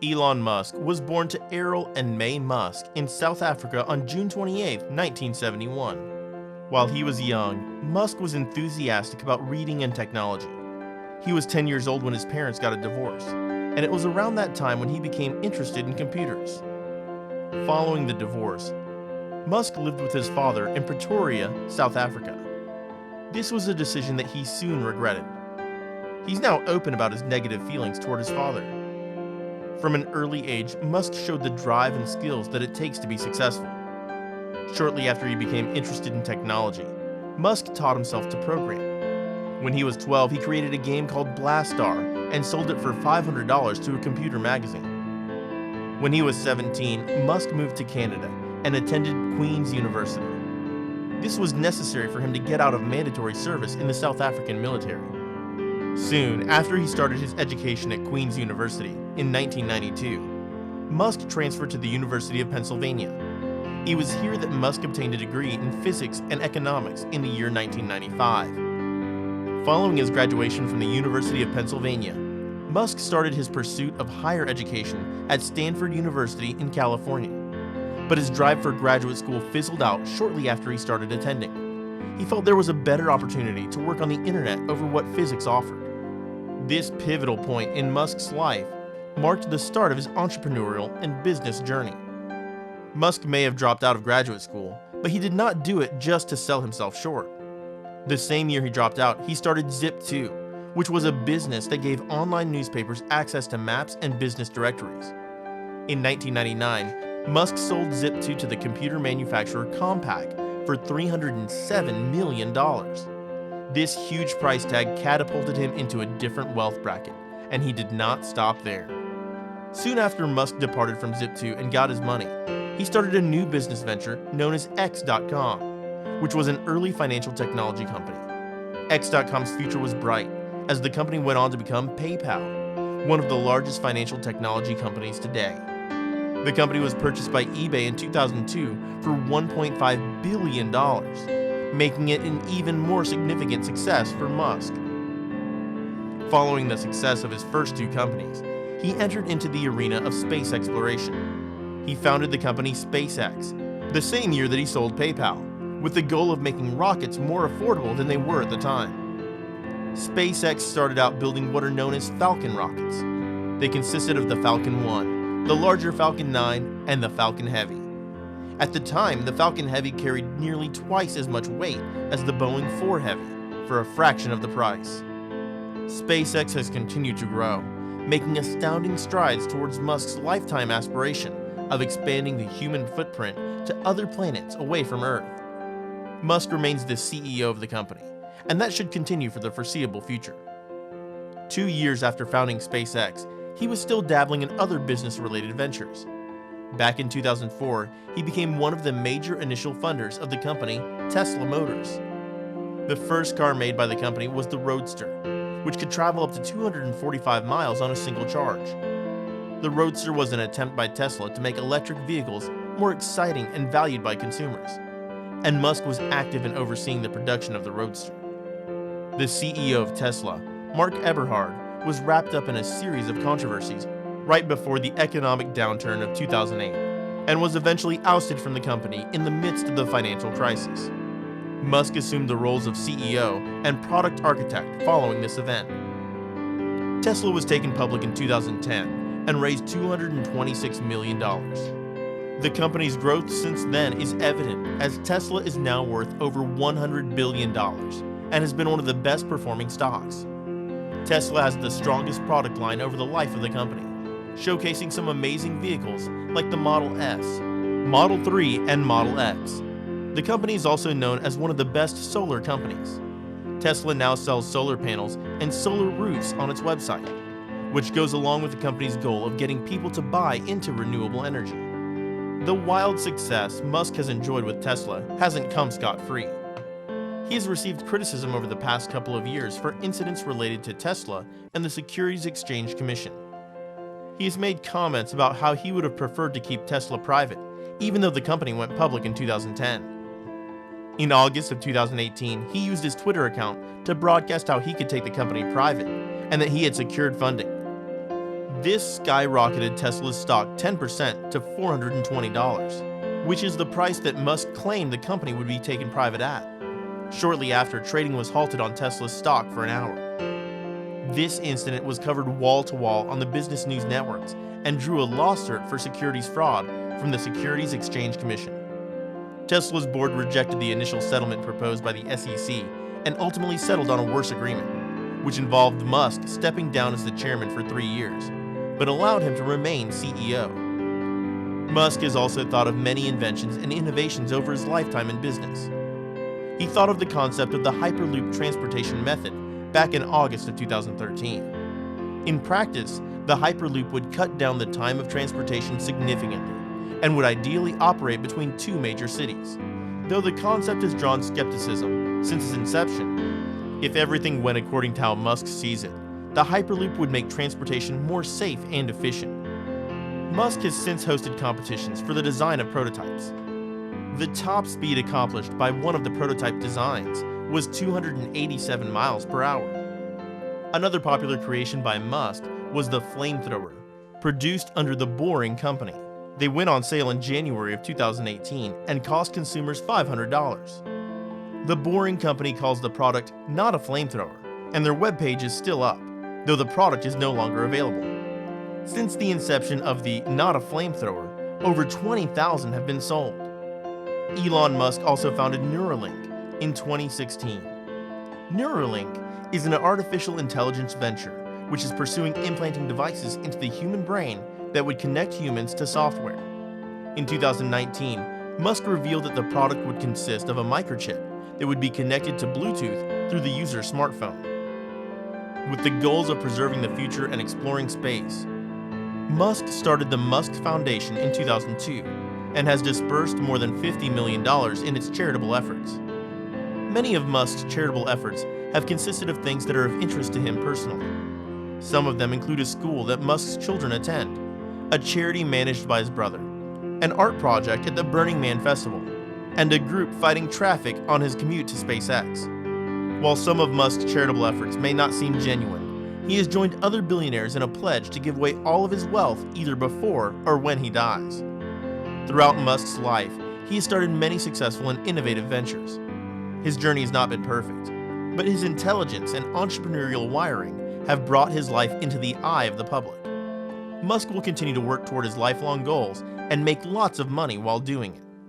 Elon Musk was born to Errol and May Musk in South Africa on June 28, 1971. While he was young, Musk was enthusiastic about reading and technology. He was 10 years old when his parents got a divorce, and it was around that time when he became interested in computers. Following the divorce, Musk lived with his father in Pretoria, South Africa. This was a decision that he soon regretted. He's now open about his negative feelings toward his father. From an early age, Musk showed the drive and skills that it takes to be successful. Shortly after he became interested in technology, Musk taught himself to program. When he was 12, he created a game called Blastar and sold it for $500 to a computer magazine. When he was 17, Musk moved to Canada and attended Queen's University. This was necessary for him to get out of mandatory service in the South African military. Soon after he started his education at Queen's University in 1992, Musk transferred to the University of Pennsylvania. It was here that Musk obtained a degree in physics and economics in the year 1995. Following his graduation from the University of Pennsylvania, Musk started his pursuit of higher education at Stanford University in California. But his drive for graduate school fizzled out shortly after he started attending. He felt there was a better opportunity to work on the internet over what physics offered. This pivotal point in Musk's life marked the start of his entrepreneurial and business journey. Musk may have dropped out of graduate school, but he did not do it just to sell himself short. The same year he dropped out, he started Zip2, which was a business that gave online newspapers access to maps and business directories. In 1999, Musk sold Zip2 to the computer manufacturer Compaq for $307 million. This huge price tag catapulted him into a different wealth bracket, and he did not stop there. Soon after Musk departed from Zip2 and got his money, he started a new business venture known as X.com, which was an early financial technology company. X.com's future was bright, as the company went on to become PayPal, one of the largest financial technology companies today. The company was purchased by eBay in 2002 for $1.5 billion, making it an even more significant success for Musk. Following the success of his first two companies, he entered into the arena of space exploration. He founded the company SpaceX, the same year that he sold PayPal, with the goal of making rockets more affordable than they were at the time. SpaceX started out building what are known as Falcon rockets. They consisted of the Falcon 1, the larger Falcon 9, and the Falcon Heavy. At the time, the Falcon Heavy carried nearly twice as much weight as the Boeing 4 Heavy, for a fraction of the price. SpaceX has continued to grow, making astounding strides towards Musk's lifetime aspiration of expanding the human footprint to other planets away from Earth. Musk remains the CEO of the company, and that should continue for the foreseeable future. 2 years after founding SpaceX, he was still dabbling in other business-related ventures. Back in 2004, he became one of the major initial funders of the company, Tesla Motors. The first car made by the company was the Roadster, which could travel up to 245 miles on a single charge. The Roadster was an attempt by Tesla to make electric vehicles more exciting and valued by consumers, and Musk was active in overseeing the production of the Roadster. The CEO of Tesla, Mark Eberhard, was wrapped up in a series of controversies right before the economic downturn of 2008, and was eventually ousted from the company in the midst of the financial crisis. Musk assumed the roles of CEO and product architect following this event. Tesla was taken public in 2010 and raised $226 million. The company's growth since then is evident, as Tesla is now worth over $100 billion and has been one of the best performing stocks. Tesla has the strongest product line over the life of the company, showcasing some amazing vehicles like the Model S, Model 3, and Model X. The company is also known as one of the best solar companies. Tesla now sells solar panels and solar roofs on its website, which goes along with the company's goal of getting people to buy into renewable energy. The wild success Musk has enjoyed with Tesla hasn't come scot-free. He has received criticism over the past couple of years for incidents related to Tesla and the Securities Exchange Commission. He has made comments about how he would have preferred to keep Tesla private, even though the company went public in 2010. In August of 2018, he used his Twitter account to broadcast how he could take the company private and that he had secured funding. This skyrocketed Tesla's stock 10% to $420, which is the price that Musk claimed the company would be taken private at. Shortly after, trading was halted on Tesla's stock for an hour. This incident was covered wall-to-wall on the business news networks and drew a lawsuit for securities fraud from the Securities Exchange Commission. Tesla's board rejected the initial settlement proposed by the SEC and ultimately settled on a worse agreement, which involved Musk stepping down as the chairman for 3 years, but allowed him to remain CEO. Musk has also thought of many inventions and innovations over his lifetime in business. He thought of the concept of the Hyperloop transportation method back in August of 2013. In practice, the Hyperloop would cut down the time of transportation significantly and would ideally operate between 2 major cities, though the concept has drawn skepticism since its inception. If everything went according to how Musk sees it, the Hyperloop would make transportation more safe and efficient. Musk has since hosted competitions for the design of prototypes. The top speed accomplished by one of the prototype designs was 287 miles per hour. Another popular creation by Musk was the flamethrower, produced under the Boring Company. They went on sale in January of 2018 and cost consumers $500. The Boring Company calls the product not a flamethrower, and their webpage is still up, though the product is no longer available. Since the inception of the not a flamethrower, over 20,000 have been sold. Elon Musk also founded Neuralink in 2016. Neuralink is an artificial intelligence venture which is pursuing implanting devices into the human brain that would connect humans to software. In 2019, Musk revealed that the product would consist of a microchip that would be connected to Bluetooth through the user's smartphone. With the goals of preserving the future and exploring space, Musk started the Musk Foundation in 2002 and has disbursed more than $50 million in its charitable efforts. Many of Musk's charitable efforts have consisted of things that are of interest to him personally. Some of them include a school that Musk's children attend, a charity managed by his brother, an art project at the Burning Man Festival, and a group fighting traffic on his commute to SpaceX. While some of Musk's charitable efforts may not seem genuine, he has joined other billionaires in a pledge to give away all of his wealth either before or when he dies. Throughout Musk's life, he has started many successful and innovative ventures. His journey has not been perfect, but his intelligence and entrepreneurial wiring have brought his life into the eye of the public. Musk will continue to work toward his lifelong goals and make lots of money while doing it.